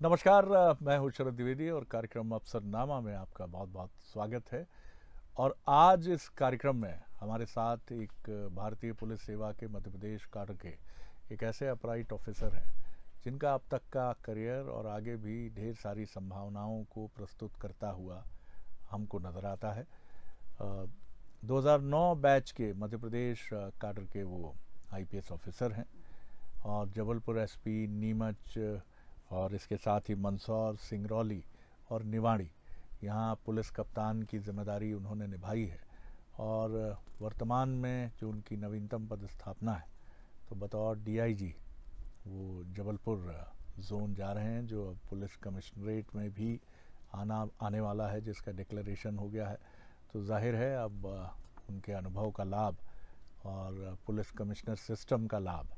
नमस्कार। मैं हूँ शरद द्विवेदी और कार्यक्रम अफसरनामा में आपका बहुत बहुत स्वागत है। और आज इस कार्यक्रम में हमारे साथ एक भारतीय पुलिस सेवा के मध्य प्रदेश काडर के एक ऐसे अपराइट ऑफिसर हैं जिनका अब तक का करियर और आगे भी ढेर सारी संभावनाओं को प्रस्तुत करता हुआ हमको नज़र आता है। 2009 बैच के मध्य प्रदेश काडर के वो आईपीएस ऑफिसर हैं और जबलपुर एसपी, नीमच और इसके साथ ही मंदसौर, सिंगरौली और निवाड़ी यहाँ पुलिस कप्तान की जिम्मेदारी उन्होंने निभाई है। और वर्तमान में जो उनकी नवीनतम पदस्थापना है तो बतौर डीआईजी वो जबलपुर जोन जा रहे हैं, जो अब पुलिस कमिश्नरेट में भी आने वाला है, जिसका डिक्लेरेशन हो गया है। तो जाहिर है अब उनके अनुभव का लाभ और पुलिस कमिश्नर सिस्टम का लाभ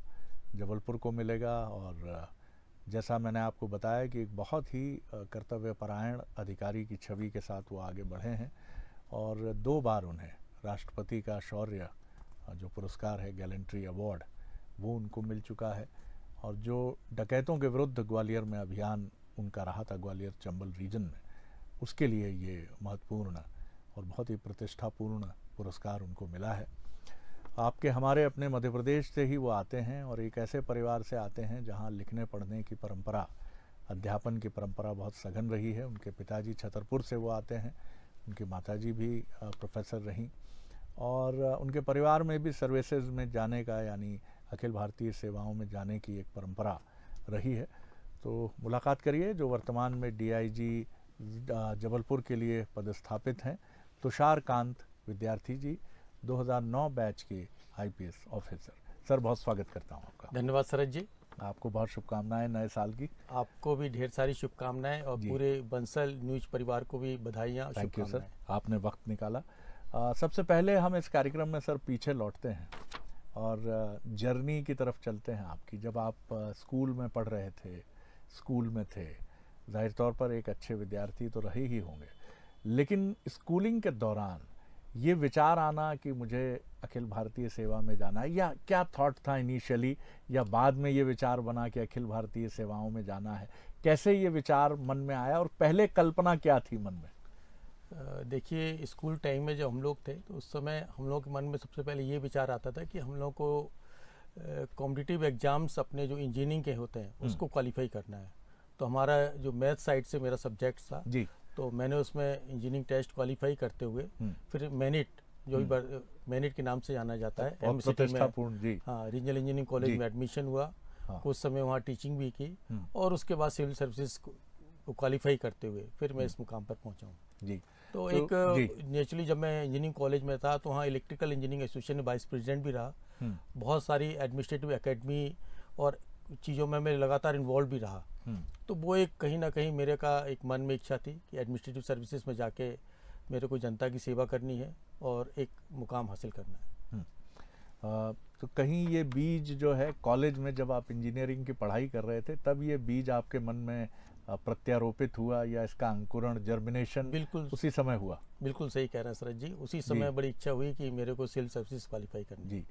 जबलपुर को मिलेगा। और जैसा मैंने आपको बताया कि एक बहुत ही कर्तव्यपरायण अधिकारी की छवि के साथ वो आगे बढ़े हैं और 2 बार उन्हें राष्ट्रपति का शौर्य जो पुरस्कार है, गैलेंट्री अवार्ड, वो उनको मिल चुका है। और जो डकैतों के विरुद्ध ग्वालियर में अभियान उनका रहा था, ग्वालियर चंबल रीजन में, उसके लिए ये महत्वपूर्ण और बहुत ही प्रतिष्ठापूर्ण पुरस्कार उनको मिला है। आपके हमारे अपने मध्य प्रदेश से ही वो आते हैं और एक ऐसे परिवार से आते हैं जहाँ लिखने पढ़ने की परंपरा, अध्यापन की परंपरा बहुत सघन रही है। उनके पिताजी छतरपुर से वो आते हैं, उनकी माताजी भी प्रोफेसर रहीं और उनके परिवार में भी सर्विसेज में जाने का, यानी अखिल भारतीय सेवाओं में जाने की एक परंपरा रही है। तो मुलाकात करिए जो वर्तमान में डीआईजी जबलपुर के लिए पदस्थापित हैं, तुषार कांत विद्यार्थी जी, 2009 बैच के आईपीएस ऑफिसर। सर, बहुत स्वागत करता हूं आपका। धन्यवाद शरद जी। आपको बहुत शुभकामनाएं नए साल की। आपको भी ढेर सारी शुभकामनाएं और पूरे बंसल न्यूज परिवार को भी बधाइयाँ। थैंक यू सर, आपने वक्त निकाला। सबसे पहले हम इस कार्यक्रम में सर पीछे लौटते हैं और जर्नी की तरफ चलते हैं आपकी। जब आप स्कूल में पढ़ रहे थे, स्कूल में थे, जाहिर तौर पर एक अच्छे विद्यार्थी तो रहे ही होंगे, लेकिन स्कूलिंग के दौरान ये विचार आना कि मुझे अखिल भारतीय सेवा में जाना है, या क्या थॉट था इनिशियली, या बाद में ये विचार बना कि अखिल भारतीय सेवाओं में जाना है? कैसे ये विचार मन में आया और पहले कल्पना क्या थी मन में? देखिए, स्कूल टाइम में जब हम लोग थे तो उस समय हम लोग के मन में सबसे पहले ये विचार आता था कि हम लोग को कॉम्पिटिटिव एग्जाम्स अपने जो इंजीनियरिंग के होते हैं उसको क्वालिफाई करना है। तो हमारा जो मैथ साइड से मेरा सब्जेक्ट था जी, तो मैंने उसमें इंजीनियरिंग टेस्ट क्वालिफाई करते हुए फिर मेनिट, जो भी मेनिट के नाम से जाना जाता है, एमसीटी में, जी, हाँ, रीजनल इंजीनियरिंग कॉलेज में एडमिशन हुआ। हाँ। कुछ समय वहाँ टीचिंग भी की और उसके बाद सिविल सर्विसेज को क्वालिफाई करते हुए फिर मैं इस मुकाम पर पहुँचा हूँ जी। तो एक नेचुरली जब मैं इंजीनियरिंग कॉलेज में था तो वहाँ इलेक्ट्रिकल इंजीनियरिंग एसोसिएशन में वाइस प्रेसिडेंट भी रहा। बहुत सारी एडमिनिस्ट्रेटिव एकेडमी और चीज़ों में मैं लगातार इन्वॉल्व भी रहा। तो वो एक कहीं ना कहीं मेरे का एक मन में इच्छा थी कि एडमिनिस्ट्रेटिव सर्विसेज में जाके मेरे को जनता की सेवा करनी है और एक मुकाम हासिल करना है। तो कहीं ये बीज जो है कॉलेज में जब आप इंजीनियरिंग की पढ़ाई कर रहे थे तब ये बीज आपके मन में प्रत्यारोपित हुआ, या इसका अंकुरण, जर्मिनेशन बिल्कुल उसी समय हुआ? बिल्कुल सही कह रहे हैं सरज जी, उसी समय बड़ी इच्छा हुई कि मेरे को सिविल सर्विसेज क्वालिफाई करनी जी।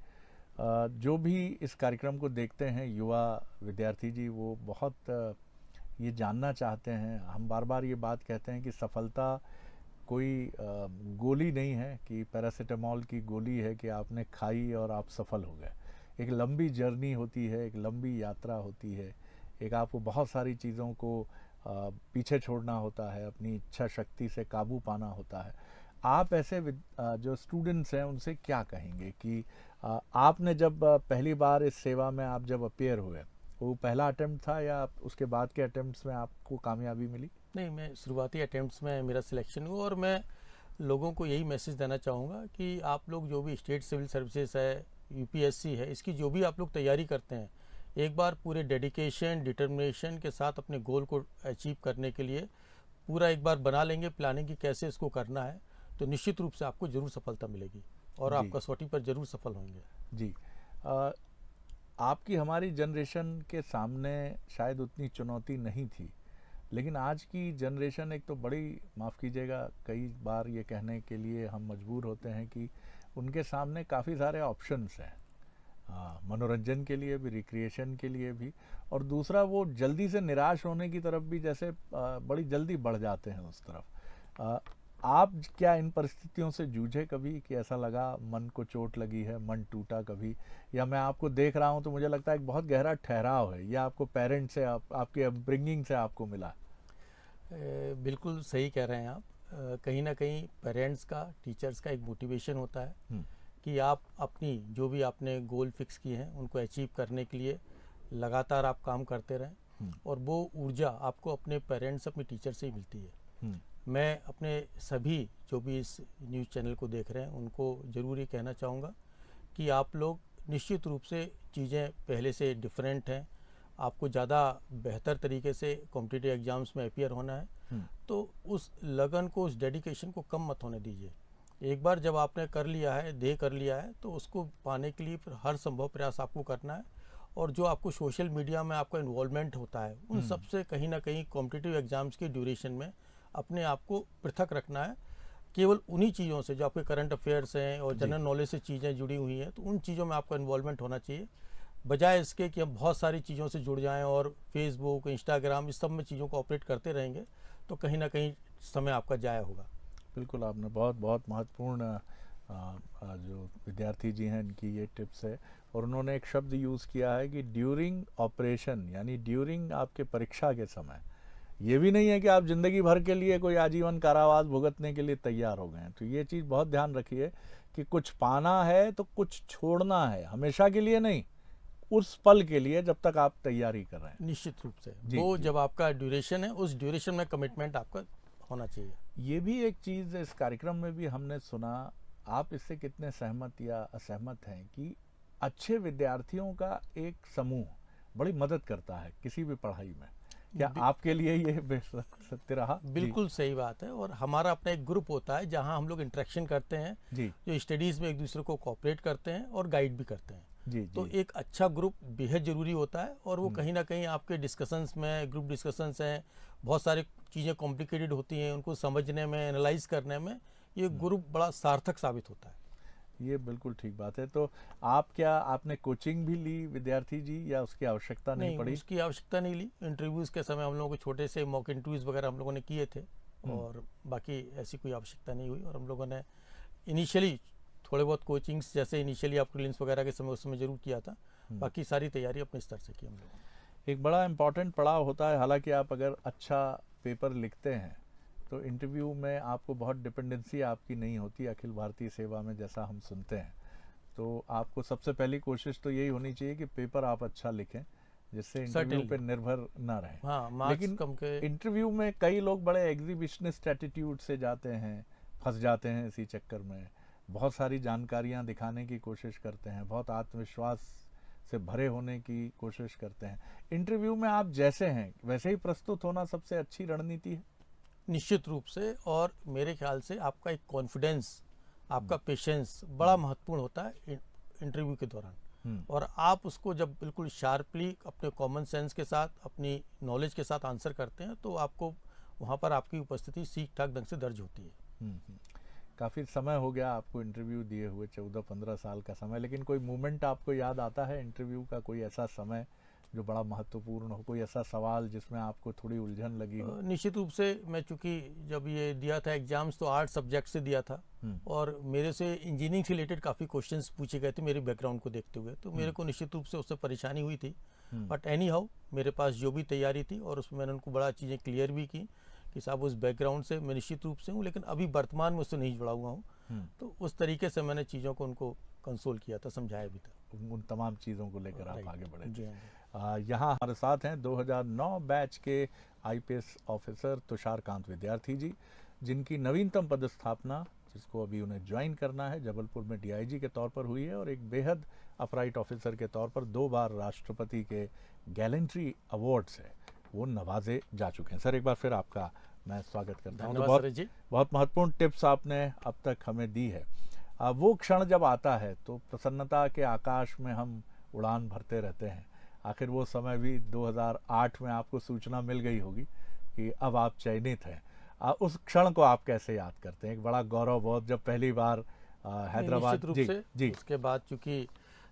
जो भी इस कार्यक्रम को देखते हैं युवा विद्यार्थी जी, वो बहुत ये जानना चाहते हैं। हम बार बार ये बात कहते हैं कि सफलता कोई गोली नहीं है कि पैरासीटामोल की गोली है कि आपने खाई और आप सफल हो गए। एक लंबी जर्नी होती है, एक लंबी यात्रा होती है, एक आपको बहुत सारी चीज़ों को पीछे छोड़ना होता है, अपनी इच्छा शक्ति से काबू पाना होता है। आप ऐसे जो स्टूडेंट्स हैं उनसे क्या कहेंगे कि आपने जब पहली बार इस सेवा में आप जब अपेयर हुए, वो पहला अटेम्प्ट था या उसके बाद के अटेम्प्ट्स में आपको कामयाबी मिली? नहीं, मैं शुरुआती अटेम्प्ट्स में मेरा सिलेक्शन हुआ और मैं लोगों को यही मैसेज देना चाहूँगा कि आप लोग जो भी स्टेट सिविल सर्विसेज है, यूपीएससी है, इसकी जो भी आप लोग तैयारी करते हैं, एक बार पूरे डेडिकेशन, डिटर्मिनेशन के साथ अपने गोल को अचीव करने के लिए पूरा एक बार बना लेंगे प्लानिंग कि कैसे इसको करना है, तो निश्चित रूप से आपको ज़रूर सफलता मिलेगी और आप कसौटी पर ज़रूर सफल होंगे जी। आपकी हमारी जनरेशन के सामने शायद उतनी चुनौती नहीं थी, लेकिन आज की जनरेशन एक तो बड़ी, माफ़ कीजिएगा, कई बार ये कहने के लिए हम मजबूर होते हैं कि उनके सामने काफ़ी सारे ऑप्शंस हैं। मनोरंजन के लिए भी, रिक्रिएशन के लिए भी, और दूसरा वो जल्दी से निराश होने की तरफ भी, जैसे बड़ी जल्दी बढ़ जाते हैं उस तरफ। आप क्या इन परिस्थितियों से जूझे कभी, कि ऐसा लगा मन को चोट लगी है, मन टूटा कभी? या मैं आपको देख रहा हूँ तो मुझे लगता है एक बहुत गहरा ठहराव है, या आपको पेरेंट्स से, आपके अपब्रिंगिंग से आपको मिला? बिल्कुल सही कह रहे हैं आप। कहीं ना कहीं पेरेंट्स का, टीचर्स का एक मोटिवेशन होता है कि आप अपनी जो भी आपने गोल फिक्स किए हैं उनको अचीव करने के लिए लगातार आप काम करते रहें, और वो ऊर्जा आपको अपने पेरेंट्स, अपने टीचर से ही मिलती है। मैं अपने सभी जो भी इस न्यूज़ चैनल को देख रहे हैं उनको ज़रूर ये कहना चाहूँगा कि आप लोग निश्चित रूप से चीज़ें पहले से डिफरेंट हैं, आपको ज़्यादा बेहतर तरीके से कॉम्पिटिटिव एग्ज़ाम्स में अपीयर होना है, तो उस लगन को, उस डेडिकेशन को कम मत होने दीजिए। एक बार जब आपने कर लिया है, ध्येय कर लिया है, तो उसको पाने के लिए फिर हर संभव प्रयास आपको करना है। और जो आपको सोशल मीडिया में आपका इन्वॉल्वमेंट होता है, उन सबसे कहीं ना कहीं कॉम्पिटिटिव एग्ज़ाम्स के ड्यूरेशन में अपने आप को पृथक रखना है। केवल उन्हीं चीज़ों से जो आपके करंट अफेयर्स हैं और जनरल नॉलेज से चीज़ें जुड़ी हुई हैं, तो उन चीज़ों में आपका इन्वॉल्वमेंट होना चाहिए, बजाय इसके कि हम बहुत सारी चीज़ों से जुड़ जाएं और फेसबुक, इंस्टाग्राम, इस सब में चीज़ों को ऑपरेट करते रहेंगे तो कहीं ना कहीं समय आपका जाया होगा। बिल्कुल, आपने बहुत बहुत महत्वपूर्ण जो विद्यार्थी जी हैं इनकी ये टिप्स है, और उन्होंने एक शब्द यूज़ किया है कि ड्यूरिंग ऑपरेशन, यानी ड्यूरिंग आपके परीक्षा के समय। ये भी नहीं है कि आप ज़िंदगी भर के लिए कोई आजीवन कारावास भुगतने के लिए तैयार हो गए हैं। तो ये चीज़ बहुत ध्यान रखिए कि कुछ पाना है तो कुछ छोड़ना है, हमेशा के लिए नहीं, उस पल के लिए जब तक आप तैयारी कर रहे हैं। निश्चित रूप से वो जब आपका ड्यूरेशन है, उस ड्यूरेशन में कमिटमेंट आपका होना चाहिए। ये भी एक चीज़ इस कार्यक्रम में भी हमने सुना, आप इससे कितने सहमत या असहमत हैं, कि अच्छे विद्यार्थियों का एक समूह बड़ी मदद करता है किसी भी पढ़ाई में। क्या आपके लिए ये सत्य रहा? बिल्कुल सही बात है। और हमारा अपना एक ग्रुप होता है जहां हम लोग इंटरेक्शन करते हैं जी, जो स्टडीज़ में एक दूसरे को कोऑपरेट करते हैं और गाइड भी करते हैं। जी, तो जी। एक अच्छा ग्रुप बेहद ज़रूरी होता है, और वो कहीं ना कहीं आपके डिस्कशंस में, ग्रुप डिस्कशंस हैं, बहुत सारी चीज़ें कॉम्प्लिकेटेड होती हैं, उनको समझने में, एनालाइज करने में ये ग्रुप बड़ा सार्थक साबित होता है। ये बिल्कुल ठीक बात है। तो आपने कोचिंग भी ली विद्यार्थी जी, या उसकी आवश्यकता नहीं पड़ी? उसकी आवश्यकता नहीं ली। इंटरव्यूज़ के समय हम लोगों को छोटे से मॉक इंटरव्यूज़ वगैरह हम लोगों ने किए थे, और बाकी ऐसी कोई आवश्यकता नहीं हुई। और हम लोगों ने इनिशियली थोड़े बहुत कोचिंग्स, जैसे इनिशियली आप प्रीलिम्स वगैरह के समय, उस समय जरूर किया था, बाकी सारी तैयारी अपने स्तर से की हम लोगों ने। एक बड़ा इम्पॉर्टेंट पड़ाव होता है, हालांकि आप अगर अच्छा पेपर लिखते हैं तो इंटरव्यू में आपको बहुत डिपेंडेंसी आपकी नहीं होती, अखिल भारतीय सेवा में जैसा हम सुनते हैं। तो आपको सबसे पहली कोशिश तो यही होनी चाहिए कि पेपर आप अच्छा लिखें, जिससे इंटरव्यू पे निर्भर ना रहे। हाँ, लेकिन कम के इंटरव्यू में कई लोग बड़े एग्जीबिशनिस्ट एटीट्यूड से जाते हैं, फंस जाते हैं इसी चक्कर में, बहुत सारी जानकारियां दिखाने की कोशिश करते हैं, बहुत आत्मविश्वास से भरे होने की कोशिश करते हैं। इंटरव्यू में आप जैसे हैं वैसे ही प्रस्तुत होना सबसे अच्छी रणनीति है? निश्चित रूप से। और मेरे ख्याल से आपका एक कॉन्फिडेंस, आपका पेशेंस बड़ा महत्वपूर्ण होता है इंटरव्यू के दौरान। और आप उसको जब बिल्कुल शार्पली अपने कॉमन सेंस के साथ, अपनी नॉलेज के साथ आंसर करते हैं, तो आपको वहाँ पर आपकी उपस्थिति ठीक ठाक ढंग से दर्ज होती है। काफ़ी समय हो गया आपको इंटरव्यू दिए हुए, 14-15 साल का समय, लेकिन कोई मोमेंट आपको याद आता है इंटरव्यू का, कोई ऐसा समय जो बड़ा महत्वपूर्ण हो, कोई ऐसा सवाल जिसमें आपको थोड़ी उलझन लगी हो? निश्चित रूप से। मैं चूंकि जब ये दिया था एग्जाम्स तो 8 सब्जेक्ट से दिया था, और मेरे से इंजीनियरिंग से रिलेटेड काफ़ी क्वेश्चंस पूछे गए थे मेरे बैकग्राउंड को देखते हुए, तो मेरे को निश्चित रूप से उससे परेशानी हुई थी। बट एनी हाउ मेरे पास जो भी तैयारी थी, और उसमें मैंने उनको बड़ा चीज़ें क्लियर भी की कि साहब उस बैकग्राउंड से मैं निश्चित रूप से हूँ, लेकिन अभी वर्तमान में उससे नहीं जुड़ा हुआ हूँ। तो उस तरीके से मैंने चीज़ों को उनको कंसोल किया था, समझाया भी था। उन तमाम चीज़ों को लेकर आप आगे बढ़े जी थे। हाँ। यहाँ हमारे साथ हैं 2009 बैच के आईपीएस ऑफिसर तुषार कांत विद्यार्थी जी, जिनकी नवीनतम पदस्थापना, जिसको अभी उन्हें ज्वाइन करना है, जबलपुर में डीआईजी के तौर पर हुई है, और एक बेहद अपराइट ऑफिसर के तौर पर 2 बार राष्ट्रपति के गैलेंट्री अवार्ड से वो नवाजे जा चुके हैं। सर, एक बार फिर आपका मैं स्वागत करता हूँ। बहुत महत्वपूर्ण टिप्स आपने अब तक हमें दी है। वो क्षण जब आता है तो प्रसन्नता के आकाश में हम उड़ान भरते रहते हैं। आखिर वो समय भी 2008 में आपको सूचना मिल गई होगी कि अब आप चयनित हैं। उस क्षण को आप कैसे याद करते हैं? एक बड़ा गौरव बहुत, जब पहली बार हैदराबाद। निश्चित रूप से। उसके बाद चूंकि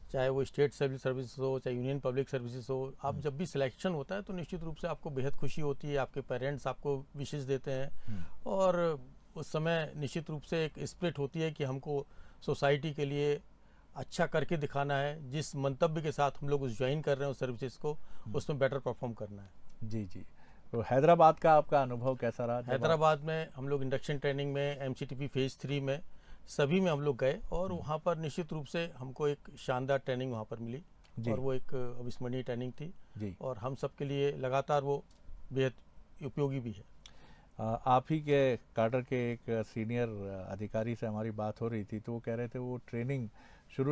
चाहे वो स्टेट सिविल सर्विस हो, चाहे यूनियन पब्लिक सर्विसेज हो, आप जब भी सिलेक्शन होता है तो निश्चित रूप से आपको बेहद खुशी होती है, आपके पेरेंट्स आपको विशेष देते हैं और उस समय निश्चित रूप से एक स्पिरिट होती है कि हमको सोसाइटी के लिए अच्छा करके दिखाना है, जिस मंतव्य के साथ हम लोग उस ज्वाइन कर रहे हैं उस सर्विसेज को, उसमें बेटर परफॉर्म करना है। जी जी। तो हैदराबाद का आपका अनुभव कैसा रहा? हैदराबाद में हम लोग इंडक्शन ट्रेनिंग में MCTP फेज़ 3 में सभी में हम लोग गए और वहाँ पर निश्चित रूप से हमको एक शानदार ट्रेनिंग वहाँ पर मिली और वो एक अविस्मरणीय ट्रेनिंग थी जी। और हम सब के लिए लगातार वो बेहद उपयोगी भी है। आप ही के काडर के एक सीनियर अधिकारी से हमारी बात हो रही थी तो वो कह रहे थे वो ट्रेनिंग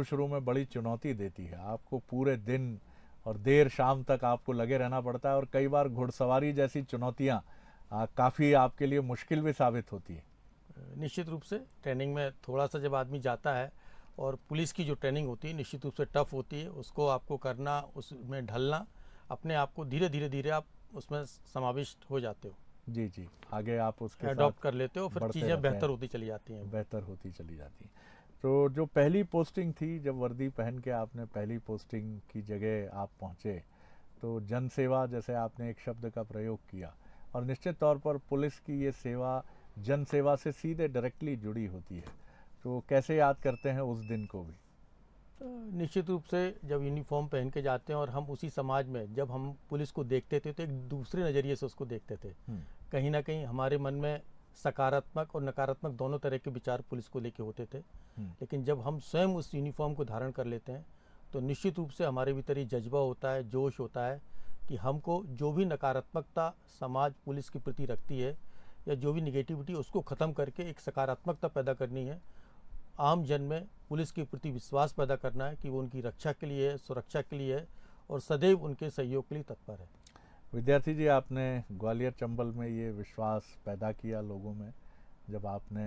शुरू में बड़ी चुनौती देती है, आपको पूरे दिन और देर शाम तक आपको लगे रहना पड़ता है और कई बार घुड़सवारी जैसी चुनौतियाँ काफ़ी आपके लिए मुश्किल भी साबित होती है। निश्चित रूप से ट्रेनिंग में थोड़ा सा जब आदमी जाता है और पुलिस की जो ट्रेनिंग होती है निश्चित रूप से टफ होती है, उसको आपको करना, उसमें ढलना, अपने आप को धीरे आप उसमें समाविष्ट हो जाते हो। जी जी, आगे आप उसके अडॉप्ट कर लेते हो, फिर चीज़ें बेहतर होती चली जाती हैं। तो जो पहली पोस्टिंग थी, जब वर्दी पहन के आपने पहली पोस्टिंग की जगह आप पहुँचे तो जन सेवा जैसे आपने एक शब्द का प्रयोग किया और निश्चित तौर पर पुलिस की ये सेवा जन सेवा से सीधे डायरेक्टली जुड़ी होती है, तो कैसे याद करते हैं उस दिन को भी? निश्चित रूप से जब यूनिफॉर्म पहन के जाते हैं और हम उसी समाज में जब हम पुलिस को देखते थे तो एक दूसरे नज़रिए से उसको देखते थे। कहीं ना कहीं हमारे मन में सकारात्मक और नकारात्मक दोनों तरह के विचार पुलिस को लेके होते थे, लेकिन जब हम स्वयं उस यूनिफॉर्म को धारण कर लेते हैं तो निश्चित रूप से हमारे भीतर ये जज्बा होता है, जोश होता है कि हमको जो भी नकारात्मकता समाज पुलिस के प्रति रखती है या जो भी निगेटिविटी उसको ख़त्म करके एक सकारात्मकता पैदा करनी है, आम जन में पुलिस के प्रति विश्वास पैदा करना है कि वो उनकी रक्षा के लिए है, सुरक्षा के लिए है और सदैव उनके सहयोग के लिए तत्पर है। विद्यार्थी जी, आपने ग्वालियर चंबल में ये विश्वास पैदा किया लोगों में जब आपने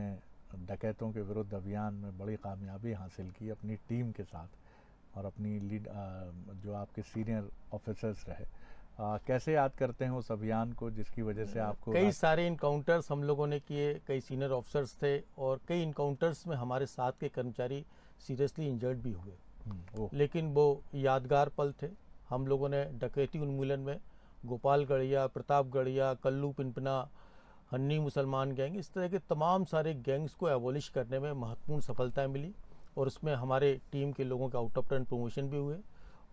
डकैतों के विरुद्ध अभियान में बड़ी कामयाबी हासिल की अपनी टीम के साथ और अपनी लीड जो आपके सीनियर ऑफिसर्स रहे, कैसे याद करते हैं उस अभियान को जिसकी वजह से आपको? कई सारे इनकाउंटर्स हम लोगों ने किए, कई सीनियर ऑफिसर्स थे और कई इनकाउंटर्स में हमारे साथ के कर्मचारी सीरियसली इंजर्ड भी हुए, लेकिन वो यादगार पल थे। हम लोगों ने डकैती उन्मूलन में गोपालगढ़िया, प्रतापगढ़िया, कल्लू पिनपना, हन्नी मुसलमान गैंग, इस तरह के तमाम सारे गैंग्स को एबॉलिश करने में महत्वपूर्ण सफलताएं मिली और उसमें हमारे टीम के लोगों का आउट ऑफ टर्न प्रमोशन भी हुए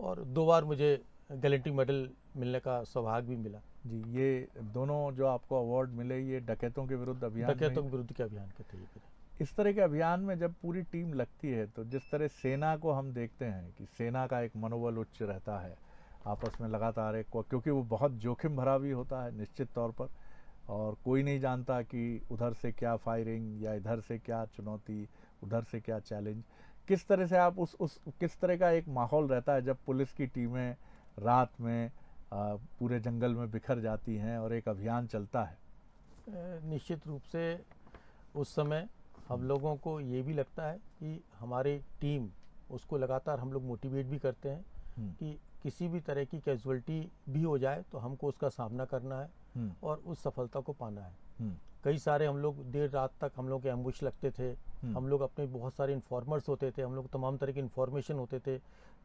और 2 बार मुझे गैलेंट्री मेडल मिलने का सौभाग्य भी मिला। जी, ये दोनों जो आपको अवार्ड मिले ये डकैतों के विरुद्ध अभियान, डकैतों के विरुद्ध के अभियान के थे। इस तरह के अभियान में जब पूरी टीम लगती है तो जिस तरह सेना को हम देखते हैं कि सेना का एक मनोबल उच्च रहता है, आपस में लगातार एक, क्योंकि वो बहुत जोखिम भरा भी होता है निश्चित तौर पर और कोई नहीं जानता कि उधर से क्या फायरिंग या इधर से क्या चुनौती, उधर से क्या चैलेंज, किस तरह से आप उस किस तरह का एक माहौल रहता है जब पुलिस की टीमें रात में पूरे जंगल में बिखर जाती हैं और एक अभियान चलता है? निश्चित रूप से उस समय हम लोगों को ये भी लगता है कि हमारी टीम, उसको लगातार हम लोग मोटिवेट भी करते हैं कि किसी भी तरह की कैजुअल्टी भी हो जाए तो हमको उसका सामना करना है और उस सफलता को पाना है। कई सारे हम लोग देर रात तक हम लोग के एम्बुश लगते थे, हम लोग अपने बहुत सारे इन्फॉर्मर्स होते थे, हम लोग तमाम तरह की इन्फॉर्मेशन होते थे,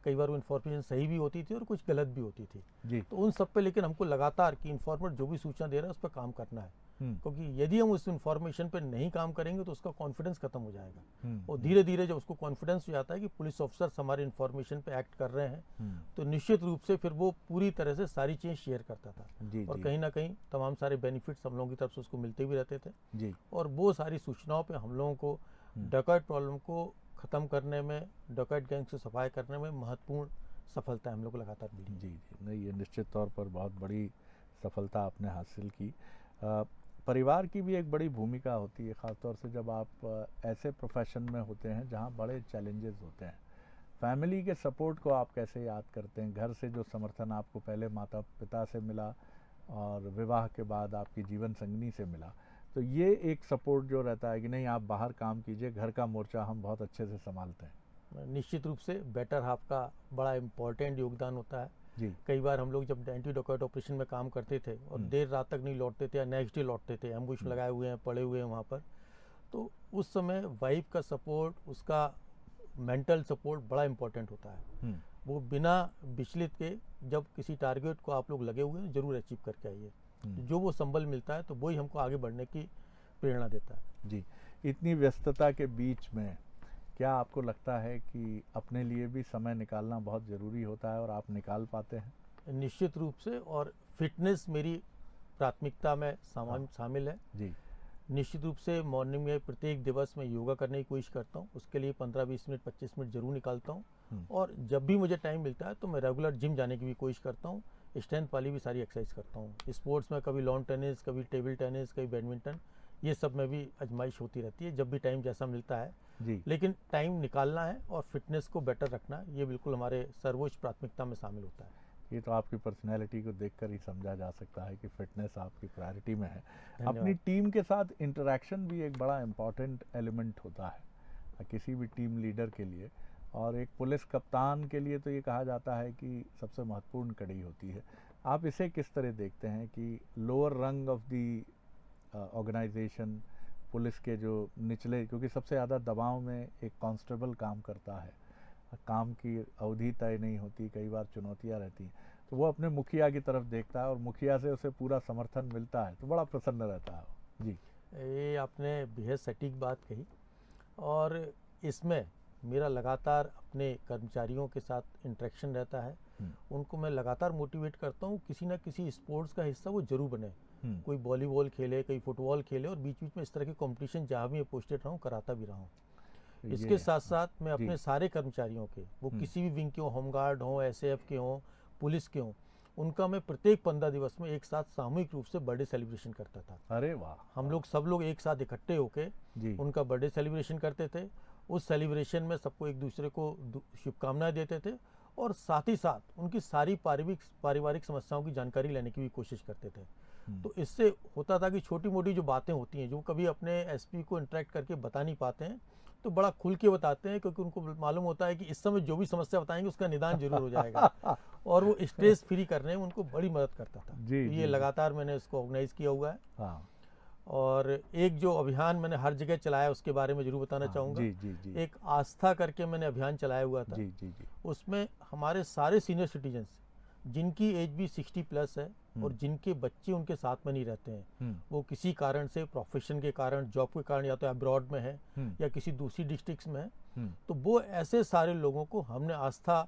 कई बार वो इन्फॉर्मेशन सही भी होती थी और कुछ गलत भी होती थी जी। तो उन सब पे लेकिन हमको लगातार कि इन्फॉर्मर जो भी सूचना दे रहा है उस पर काम करना है, क्योंकि यदि हम उस इन्फॉर्मेशन पे नहीं काम करेंगे तो उसका कॉन्फिडेंस खत्म हो जाएगा और धीरे धीरे जब उसको कॉन्फिडेंस हो जाता है कि पुलिस ऑफिसर्स हमारे इन्फॉर्मेशन पे एक्ट कर रहे हैं तो निश्चित रूप से फिर वो पूरी तरह से सारी चीज़ शेयर करता था और कहीं ना कहीं तमाम सारे बेनिफिट्स हम लोगों की तरफ से उसको मिलते भी रहते थे जी। और वो सारी सूचनाओं पे हम लोगों को डकैत प्रॉब्लम को ख़त्म करने में, डकैत गैंग से सफाई करने में महत्वपूर्ण सफलता हम लोग को लगातार मिली। जी जी, नहीं ये निश्चित तौर पर बहुत बड़ी सफलता आपने हासिल की। परिवार की भी एक बड़ी भूमिका होती है, ख़ासतौर से जब आप ऐसे प्रोफेशन में होते हैं जहाँ बड़े चैलेंजेस होते हैं। फैमिली के सपोर्ट को आप कैसे याद करते हैं? घर से जो समर्थन आपको पहले माता पिता से मिला और विवाह के बाद आपकी जीवन संगिनी से मिला, तो ये एक सपोर्ट जो रहता है कि नहीं आप बाहर काम कीजिए, घर का मोर्चा हम बहुत अच्छे से संभालते हैं। निश्चित रूप से बेटर हाफ का बड़ा इम्पोर्टेंट योगदान होता है जी। कई बार हम लोग जब एंटी डकैत ऑपरेशन में काम करते थे और देर रात तक नहीं लौटते थे या नेक्स्ट डे लौटते थे, एम्बुश लगाए हुए हैं, पड़े हुए हैं वहाँ पर, तो उस समय वाइफ का सपोर्ट, उसका मेंटल सपोर्ट बड़ा इंपॉर्टेंट होता है। वो बिना विचलित के जब किसी टारगेट को आप लोग लगे हुए हैं जरूर अचीव करके आइए। तो जो वो संबल मिलता है तो वही हमको आगे बढ़ने की प्रेरणा देता है। जी, इतनी व्यस्तता के बीच में क्या आपको लगता है कि अपने लिए भी समय निकालना बहुत ज़रूरी होता है और आप निकाल पाते हैं? निश्चित रूप से, और फिटनेस मेरी प्राथमिकता में शामिल है। जी। निश्चित रूप से मॉर्निंग में प्रत्येक दिवस मैं योगा करने की कोशिश करता हूँ, उसके लिए 15-20 मिनट 25 मिनट जरूर निकालता हूँ। और जब भी मुझे टाइम मिलता है तो मैं रेगुलर जिम जाने की भी कोशिश करता हूँ, स्ट्रेंथ वाली भी सारी एक्सरसाइज करता हूँ। स्पोर्ट्स में कभी लॉन टेनिस, कभी टेबल टेनिस, कभी बैडमिंटन, ये सब में भी आजमाइश होती रहती है जब भी टाइम जैसा मिलता है जी। लेकिन टाइम निकालना है और फिटनेस को बेटर रखना, ये बिल्कुल हमारे सर्वोच्च प्राथमिकता में शामिल होता है। ये तो आपकी पर्सनैलिटी को देखकर ही समझा जा सकता है कि फिटनेस आपकी प्रायोरिटी में है। धन्यवाद। अपनी टीम के साथ इंटरेक्शन भी एक बड़ा इम्पॉर्टेंट एलिमेंट होता है किसी भी टीम लीडर के लिए, और एक पुलिस कप्तान के लिए तो ये कहा जाता है कि सबसे महत्वपूर्ण कड़ी होती है। आप इसे किस तरह देखते हैं कि लोअर रंग ऑफ दी ऑर्गेनाइजेशन, पुलिस के जो निचले, क्योंकि सबसे ज़्यादा दबाव में एक कांस्टेबल काम करता है, काम की अवधि तय नहीं होती, कई बार चुनौतियां रहती हैं, तो वो अपने मुखिया की तरफ देखता है और मुखिया से उसे पूरा समर्थन मिलता है तो बड़ा प्रसन्न रहता है। जी। ये आपने बेहद सटीक बात कही, और इसमें मेरा लगातार अपने कर्मचारियों के साथ इंटरेक्शन रहता है। उनको मैं लगातार मोटिवेट करता हूँ किसी ना किसी स्पोर्ट्स का हिस्सा वो जरूर बने। कोई वॉलीबॉल खेले, कोई फुटबॉल खेले, और बीच बीच में इस तरह के कंपटीशन जहाँ भी मैं पोस्टेड रहा हूँ कराता भी रहा हूँ। इसके साथ साथ मैं अपने सारे कर्मचारियों के, वो किसी भी विंग के हों, होमगार्ड हों, एसएएफ के हों, पुलिस के हों, उनका मैं प्रत्येक 15 दिवस में एक साथ सामूहिक रूप से बर्थडे सेलिब्रेशन करता था। अरे वाह! हम लोग सब लोग एक साथ इकट्ठे होके उनका बर्थडे सेलिब्रेशन करते थे। उस सेलिब्रेशन में सबको एक दूसरे को शुभकामनाएं देते थे, और साथ ही साथ उनकी सारी पारिवारिक समस्याओं की जानकारी लेने की भी कोशिश करते थे। तो इससे होता था कि छोटी मोटी जो बातें होती हैं जो कभी अपने एसपी को इंटरेक्ट करके बता नहीं पाते हैं, तो बड़ा खुल के बताते हैं, क्योंकि उनको मालूम होता है कि इस समय जो भी समस्या बताएंगे उसका निदान जरूर हो जाएगा। और वो स्ट्रेस फ्री करने में उनको बड़ी मदद करता था। जी, तो ये लगातार मैंने इसको ऑर्गेनाइज किया हुआ है। हाँ। और एक जो अभियान मैंने हर जगह चलाया उसके बारे में जरूर बताना चाहूँगा। जी। एक आस्था करके मैंने अभियान चलाया हुआ था। जी। उसमें हमारे सारे सीनियर सिटीजन्स जिनकी एज भी 60+ है और जिनके बच्चे उनके साथ में नहीं रहते हैं, वो किसी कारण से, प्रोफेशन के कारण, जॉब के कारण, या तो अब्रॉड में है या किसी दूसरी डिस्ट्रिक्ट में है, तो वो ऐसे सारे लोगों को हमने आस्था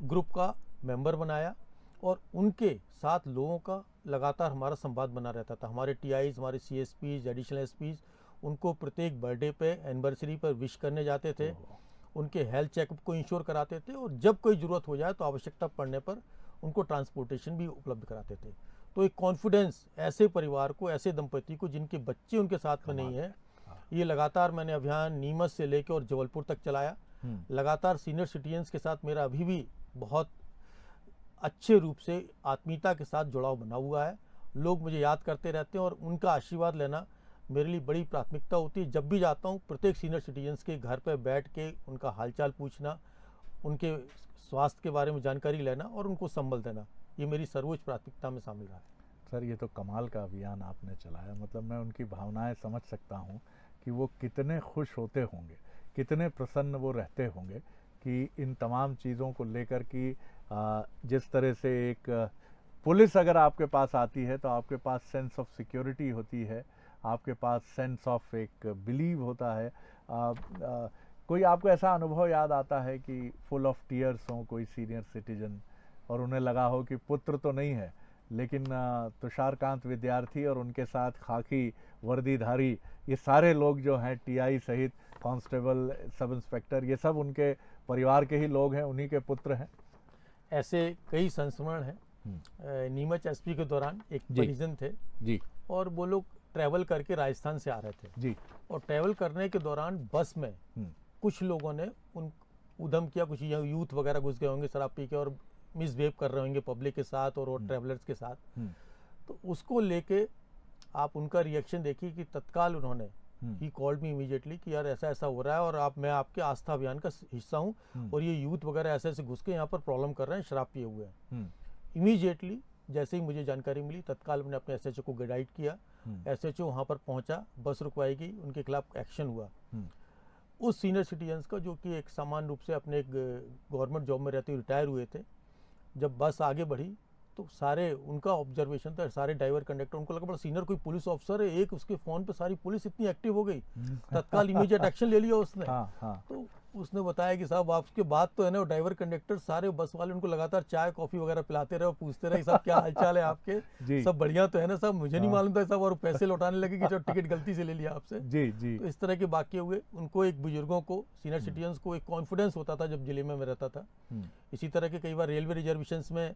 ग्रुप का मेंबर बनाया, और उनके साथ लोगों का लगातार हमारा संवाद बना रहता था। हमारे टीआईज, हमारे सीएसपीज, एडिशनल एसपीज उनको प्रत्येक बर्थडे पे, एनिवर्सरी पर विश करने जाते थे, उनके हेल्थ चेकअप को इंश्योर कराते थे, और जब कोई ज़रूरत हो जाए तो आवश्यकता पड़ने पर उनको ट्रांसपोर्टेशन भी उपलब्ध कराते थे। तो एक कॉन्फिडेंस ऐसे परिवार को, ऐसे दंपति को जिनके बच्चे उनके साथ में नहीं है, ये लगातार मैंने अभियान नीमच से लेकर और जबलपुर तक चलाया। लगातार सीनियर सिटीजन्स के साथ मेरा अभी भी बहुत अच्छे रूप से आत्मीयता के साथ जुड़ाव बना हुआ है। लोग मुझे याद करते रहते हैं और उनका आशीर्वाद लेना मेरे लिए बड़ी प्राथमिकता होती है। जब भी जाता हूँ प्रत्येक सीनियर सिटीजन्स के घर पर बैठ के उनका हालचाल पूछना, उनके स्वास्थ्य के बारे में जानकारी लेना और उनको संबल देना, ये मेरी सर्वोच्च प्राथमिकता में शामिल रहा है। सर, ये तो कमाल का अभियान आपने चलाया। मतलब मैं उनकी भावनाएं समझ सकता हूँ कि वो कितने खुश होते होंगे, कितने प्रसन्न वो रहते होंगे कि इन तमाम चीज़ों को लेकर कि जिस तरह से एक पुलिस अगर आपके पास आती है तो आपके पास सेंस ऑफ सिक्योरिटी होती है, आपके पास सेंस ऑफ एक बिलीव होता है। कोई आपको ऐसा अनुभव याद आता है कि फुल ऑफ टीयर्स हो कोई सीनियर सिटीजन और उन्हें लगा हो कि पुत्र तो नहीं है लेकिन तुषारकांत विद्यार्थी और उनके साथ खाकी वर्दीधारी ये सारे लोग जो हैं, टीआई सहित कांस्टेबल, सब इंस्पेक्टर, ये सब उनके परिवार के ही लोग हैं, उन्हीं के पुत्र हैं? ऐसे कई संस्मरण हैं। नीमच एसपी के दौरान एक परिजन थे जी, और वो लोग ट्रैवल करके राजस्थान से आ रहे थे जी, और ट्रैवल करने के दौरान बस में कुछ लोगों ने उधम किया, कुछ यूथ वगैरह घुस गए होंगे शराब पी के और मिसबिहेव कर रहे होंगे पब्लिक के साथ और ट्रैवलर्स के साथ। तो उसको लेके आप उनका रिएक्शन देखिए कि तत्काल उन्होंने ही कॉल्ड मी इमीडिएटली कि यार ऐसा ऐसा हो रहा है और मैं आपके आस्था अभियान का हिस्सा हूँ और ये यूथ वगैरह ऐसे ऐसे घुस के यहाँ पर प्रॉब्लम कर रहे हैं, शराब पिए हुए हैं। इमीडिएटली जैसे ही मुझे जानकारी मिली तत्काल मैंने अपने एसएचओ को गाइड किया। एसएचओ वहाँ पर पहुँचा, बस रुकवाई गई, उनके खिलाफ एक्शन हुआ। उस सीनियर सिटीजन्स का जो कि एक सामान्य रूप से अपने एक गवर्नमेंट जॉब में रहते हुए रिटायर हुए थे, जब बस आगे बढ़ी तो सारे उनका ऑब्जर्वेशन था, सारे ड्राइवर कंडक्टर, उनको लगा बड़ा सीनियर कोई पुलिस ऑफिसर है, एक उसके फ़ोन पे सारी पुलिस इतनी एक्टिव हो गई, तत्काल इमीडिएट एक्शन ले लिया उसने। तो उसने बताया कि साहब आपके बात तो है ना, ड्राइवर कंडक्टर सारे बस वाले उनको लगातार चाय कॉफ़ी वगैरह पिलाते रहे और पूछते रहे सब क्या हालचाल है आपके, सब बढ़िया तो है ना साहब, मुझे नहीं मालूम था साहब, और पैसे लौटाने लगे कि चलो टिकट गलती से ले लिया आपसे। जी। तो इस तरह के वाक्य हुए। उनको एक बुजुर्गों को, सीनियर सिटीजन्स को एक कॉन्फिडेंस होता था जब जिले में मैं रहता था। इसी तरह के कई बार रेलवे रिजर्वेशंस में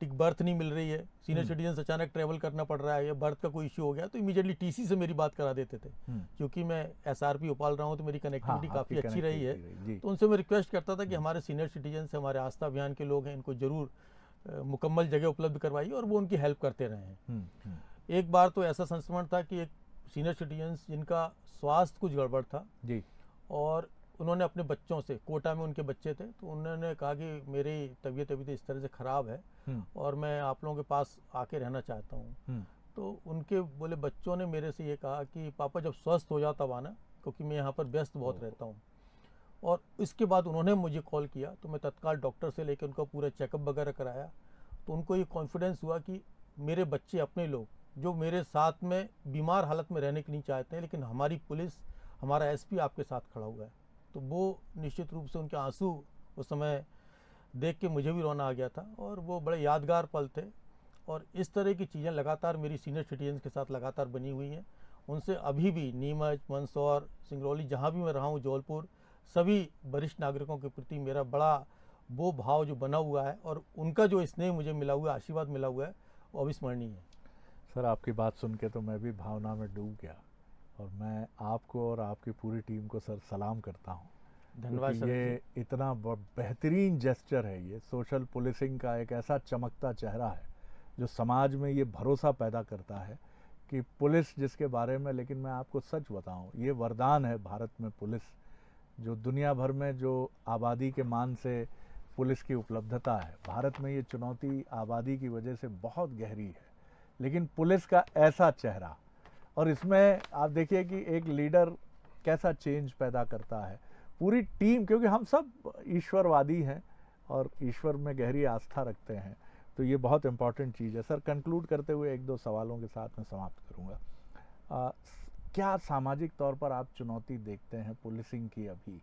टिक बर्थ नहीं मिल रही है, सीनियर सिटीजन अचानक ट्रैवल करना पड़ रहा है या बर्थ का कोई इश्यू हो गया तो इमीडिएटली टीसी से मेरी बात करा देते थे। क्योंकि मैं एसआरपी भोपाल रहा हूँ तो मेरी कनेक्टिविटी काफ़ी अच्छी रही है, तो उनसे मैं रिक्वेस्ट करता था कि हमारे सीनियर सिटीजन से, हमारे आस्था अभियान के लोग हैं, इनको जरूर मुकम्मल जगह उपलब्ध करवाइए, और वो उनकी हेल्प करते रहे हैं। एक बार तो ऐसा संस्मरण था कि एक सीनियर सिटीजन जिनका स्वास्थ्य कुछ गड़बड़ था जी, और उन्होंने अपने बच्चों से, कोटा में उनके बच्चे थे, तो उन्होंने कहा कि मेरी तबीयत इस तरह से ख़राब है और मैं आप लोगों के पास आके रहना चाहता हूँ। तो उनके बोले बच्चों ने मेरे से ये कहा कि पापा जब स्वस्थ हो जाओ तब आना, क्योंकि मैं यहाँ पर व्यस्त बहुत रहता हूँ। और इसके बाद उन्होंने मुझे कॉल किया तो मैं तत्काल डॉक्टर से लेकर उनका पूरा चेकअप वगैरह कराया। तो उनको ये कॉन्फिडेंस हुआ कि मेरे बच्चे अपने लोग जो मेरे साथ में बीमार हालत में रहने के नहीं चाहते हैं, लेकिन हमारी पुलिस, हमारा एसपी आपके साथ खड़ा हुआ है। तो वो निश्चित रूप से उनके आंसू उस समय देख के मुझे भी रोना आ गया था, और वो बड़े यादगार पल थे। और इस तरह की चीज़ें लगातार मेरी सीनियर सिटीजन के साथ लगातार बनी हुई हैं। उनसे अभी भी नीमच, मंदसौर, सिंगरौली, जहाँ भी मैं रहा हूँ, जौलपुर, सभी वरिष्ठ नागरिकों के प्रति मेरा बड़ा वो भाव जो बना हुआ है, और उनका जो स्नेह मुझे मिला हुआ है, आशीर्वाद मिला हुआ है, वो अविस्मरणीय है। सर, आपकी बात सुन के तो मैं भी भावना में डूब गया, और मैं आपको और आपकी पूरी टीम को सर सलाम करता हूँ। धन्यवाद सर। ये इतना बेहतरीन जेस्चर है, ये सोशल पुलिसिंग का एक ऐसा चमकता चेहरा है जो समाज में ये भरोसा पैदा करता है कि पुलिस जिसके बारे में, लेकिन मैं आपको सच बताऊं, ये वरदान है भारत में पुलिस, जो दुनिया भर में जो आबादी के मान से पुलिस की उपलब्धता है, भारत में ये चुनौती आबादी की वजह से बहुत गहरी है, लेकिन पुलिस का ऐसा चेहरा, और इसमें आप देखिए कि एक लीडर कैसा चेंज पैदा करता है, पूरी टीम, क्योंकि हम सब ईश्वरवादी हैं और ईश्वर में गहरी आस्था रखते हैं, तो ये बहुत इम्पॉर्टेंट चीज़ है। सर, कंक्लूड करते हुए एक दो सवालों के साथ मैं समाप्त करूँगा। क्या सामाजिक तौर पर आप चुनौती देखते हैं पुलिसिंग की अभी?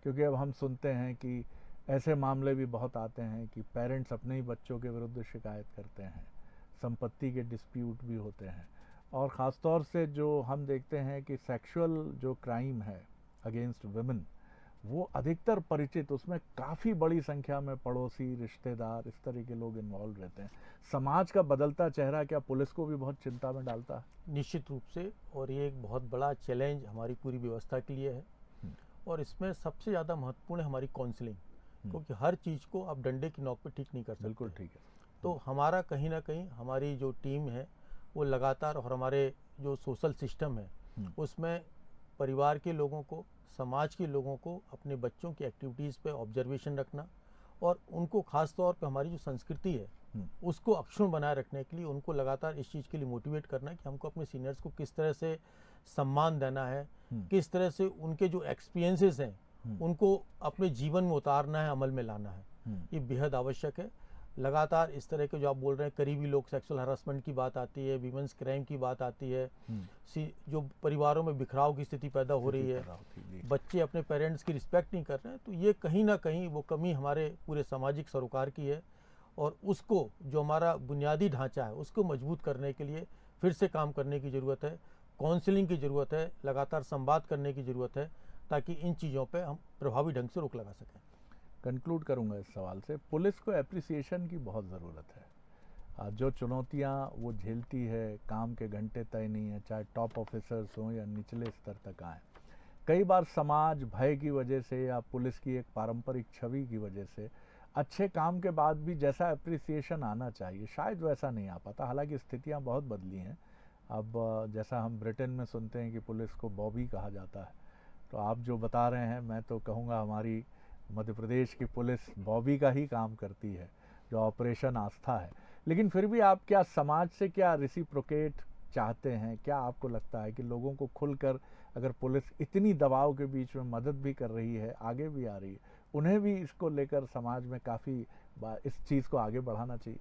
क्योंकि अब हम सुनते हैं कि ऐसे मामले भी बहुत आते हैं कि पेरेंट्स अपने ही बच्चों के विरुद्ध शिकायत करते हैं, संपत्ति के डिस्प्यूट भी होते हैं, और ख़ास तौर से जो हम देखते हैं कि सेक्सुअल जो क्राइम है अगेंस्ट वुमेन, वो अधिकतर परिचित, उसमें काफ़ी बड़ी संख्या में पड़ोसी, रिश्तेदार, इस तरह के लोग इन्वॉल्व रहते हैं। समाज का बदलता चेहरा क्या पुलिस को भी बहुत चिंता में डालता है? निश्चित रूप से, और ये एक बहुत बड़ा चैलेंज हमारी पूरी व्यवस्था के लिए है, और इसमें सबसे ज़्यादा महत्वपूर्ण है हमारी काउंसलिंग, क्योंकि हर चीज़ को आप डंडे की नोक पे ठीक नहीं कर सकते। बिल्कुल ठीक है। तो हमारा कहीं ना कहीं हमारी जो टीम है वो लगातार, और हमारे जो सोशल सिस्टम है उसमें परिवार के लोगों को, समाज के लोगों को अपने बच्चों की एक्टिविटीज़ पे ऑब्जर्वेशन रखना, और उनको खास तौर पे हमारी जो संस्कृति है उसको अक्षुण्ण बनाए रखने के लिए उनको लगातार इस चीज़ के लिए मोटिवेट करना है कि हमको अपने सीनियर्स को किस तरह से सम्मान देना है, किस तरह से उनके जो एक्सपीरियंसेस हैं उनको अपने जीवन में उतारना है, अमल में लाना है। ये बेहद आवश्यक है। लगातार इस तरह के जो आप बोल रहे हैं करीबी लोग, सेक्सुअल हरासमेंट की बात आती है, वीमेंस क्राइम की बात आती है, जो परिवारों में बिखराव की स्थिति पैदा हो रही है, बच्चे अपने पेरेंट्स की रिस्पेक्ट नहीं कर रहे हैं, तो ये कहीं ना कहीं वो कमी हमारे पूरे सामाजिक सरोकार की है, और उसको जो हमारा बुनियादी ढांचा है उसको मजबूत करने के लिए फिर से काम करने की ज़रूरत है, काउंसलिंग की ज़रूरत है, लगातार संवाद करने की ज़रूरत है, ताकि इन चीज़ों पर हम प्रभावी ढंग से रोक लगा सकें। कंक्लूड करूंगा इस सवाल से, पुलिस को एप्रिसिएशन की बहुत ज़रूरत है। जो चुनौतियां वो झेलती है, काम के घंटे तय नहीं है, चाहे टॉप ऑफिसर्स हों या निचले स्तर तक आएँ। कई बार समाज भय की वजह से या पुलिस की एक पारंपरिक छवि की वजह से अच्छे काम के बाद भी जैसा एप्रिसिएशन आना चाहिए शायद वैसा नहीं आ पाता। हालांकि स्थितियां बहुत बदली हैं। अब जैसा हम ब्रिटेन में सुनते हैं कि पुलिस को बॉबी कहा जाता है, तो आप जो बता रहे हैं, मैं तो कहूँगा हमारी मध्य प्रदेश की पुलिस बॉबी का ही काम करती है, जो ऑपरेशन आस्था है। लेकिन फिर भी आप क्या समाज से क्या रेसिप्रोकेट चाहते हैं? क्या आपको लगता है कि लोगों को खुलकर अगर पुलिस इतनी दबाव के बीच में मदद भी कर रही है, आगे भी आ रही है, उन्हें भी इसको लेकर समाज में काफ़ी इस चीज़ को आगे बढ़ाना चाहिए।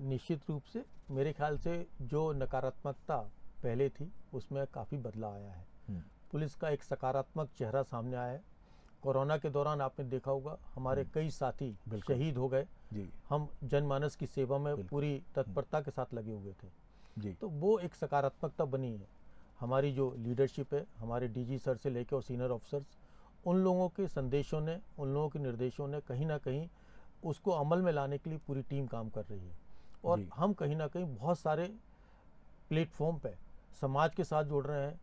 निश्चित रूप से मेरे ख्याल से जो नकारात्मकता पहले थी उसमें काफ़ी बदलाव आया है। पुलिस का एक सकारात्मक चेहरा सामने आया है। कोरोना के दौरान आपने देखा होगा हमारे कई साथी शहीद हो गए जी। हम जनमानस की सेवा में पूरी तत्परता के साथ लगे हुए थे जी। तो वो एक सकारात्मकता बनी है। हमारी जो लीडरशिप है, हमारे डीजी सर से लेकर और सीनियर ऑफिसर्स, उन लोगों के संदेशों ने, उन लोगों के निर्देशों ने कहीं ना कहीं उसको अमल में लाने के लिए पूरी टीम काम कर रही है। और हम कहीं ना कहीं बहुत सारे प्लेटफॉर्म पे समाज के साथ जुड़ रहे हैं,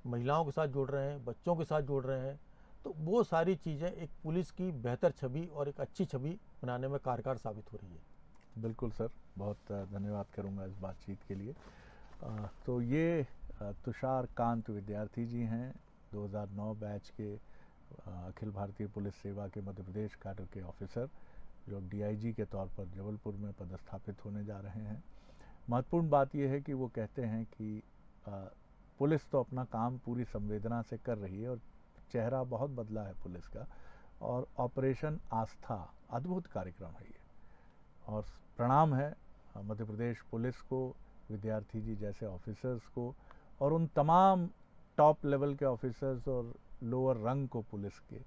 महिलाओं के साथ जुड़ रहे हैं, बच्चों के साथ जुड़ रहे हैं। तो वो सारी चीज़ें एक पुलिस की बेहतर छवि और एक अच्छी छवि बनाने में कारगर साबित हो रही है। बिल्कुल सर, बहुत धन्यवाद करूंगा इस बातचीत के लिए। तो ये तुषार कांत विद्यार्थी जी हैं, 2009 बैच के अखिल भारतीय पुलिस सेवा के मध्य प्रदेश कैडर के ऑफिसर, जो डीआईजी के तौर पर जबलपुर में पदस्थापित होने जा रहे हैं। महत्वपूर्ण बात यह है कि वो कहते हैं कि पुलिस तो अपना काम पूरी संवेदना से कर रही है और चेहरा बहुत बदला है पुलिस का, और ऑपरेशन आस्था अद्भुत कार्यक्रम है ये। और प्रणाम है मध्य प्रदेश पुलिस को, विद्यार्थी जी जैसे ऑफिसर्स को, और उन तमाम टॉप लेवल के ऑफिसर्स और लोअर रंग को पुलिस के,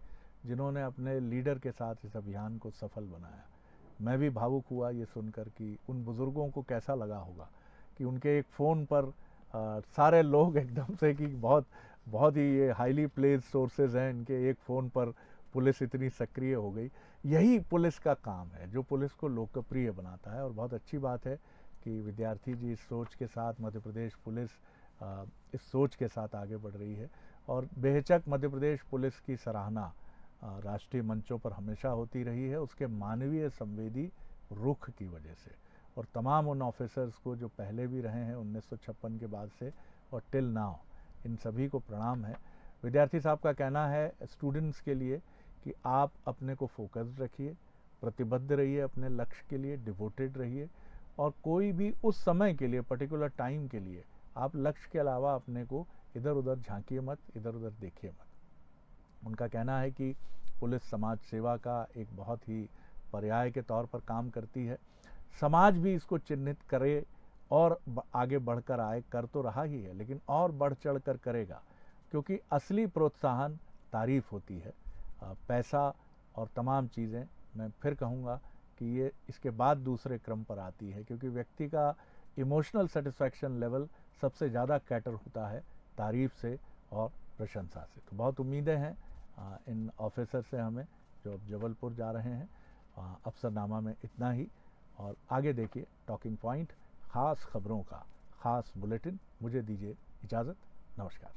जिन्होंने अपने लीडर के साथ इस अभियान को सफल बनाया। मैं भी भावुक हुआ ये सुनकर कि उन बुज़ुर्गों को कैसा लगा होगा कि उनके एक फ़ोन पर सारे लोग एकदम से, कि बहुत ही ये हाईली प्लेस सोर्सेज हैं, इनके एक फ़ोन पर पुलिस इतनी सक्रिय हो गई। यही पुलिस का काम है जो पुलिस को लोकप्रिय बनाता है। और बहुत अच्छी बात है कि विद्यार्थी जी इस सोच के साथ, मध्य प्रदेश पुलिस इस सोच के साथ आगे बढ़ रही है। और बेहिचक मध्य प्रदेश पुलिस की सराहना राष्ट्रीय मंचों पर हमेशा होती रही है, उसके मानवीय संवेदी रुख की वजह से। और तमाम उन ऑफिसर्स को जो पहले भी रहे हैं 1956 के बाद से और टिल नाउ, इन सभी को प्रणाम है। विद्यार्थी साहब का कहना है स्टूडेंट्स के लिए कि आप अपने को फोकस्ड रखिए, प्रतिबद्ध रहिए अपने लक्ष्य के लिए, डिवोटेड रहिए, और कोई भी उस समय के लिए, पर्टिकुलर टाइम के लिए आप लक्ष्य के अलावा अपने को इधर उधर झांकिए मत, इधर उधर देखिए मत। उनका कहना है कि पुलिस समाज सेवा का एक बहुत ही पर्याय के तौर पर काम करती है। समाज भी इसको चिन्हित करे और आगे बढ़कर आए, कर तो रहा ही है, लेकिन और बढ़ चढ़ कर करेगा, क्योंकि असली प्रोत्साहन तारीफ होती है। पैसा और तमाम चीज़ें, मैं फिर कहूँगा कि ये इसके बाद दूसरे क्रम पर आती है, क्योंकि व्यक्ति का इमोशनल सेटिस्फैक्शन लेवल सबसे ज़्यादा कैटर होता है तारीफ से और प्रशंसा से। तो बहुत उम्मीदें हैं इन ऑफिसर से हमें, जो अब जबलपुर जा रहे हैं। अफसरनामा में इतना ही, और आगे देखिए टॉकिंग पॉइंट, ख़ास खबरों का ख़ास बुलेटिन। मुझे दीजिए इजाज़त, नमस्कार।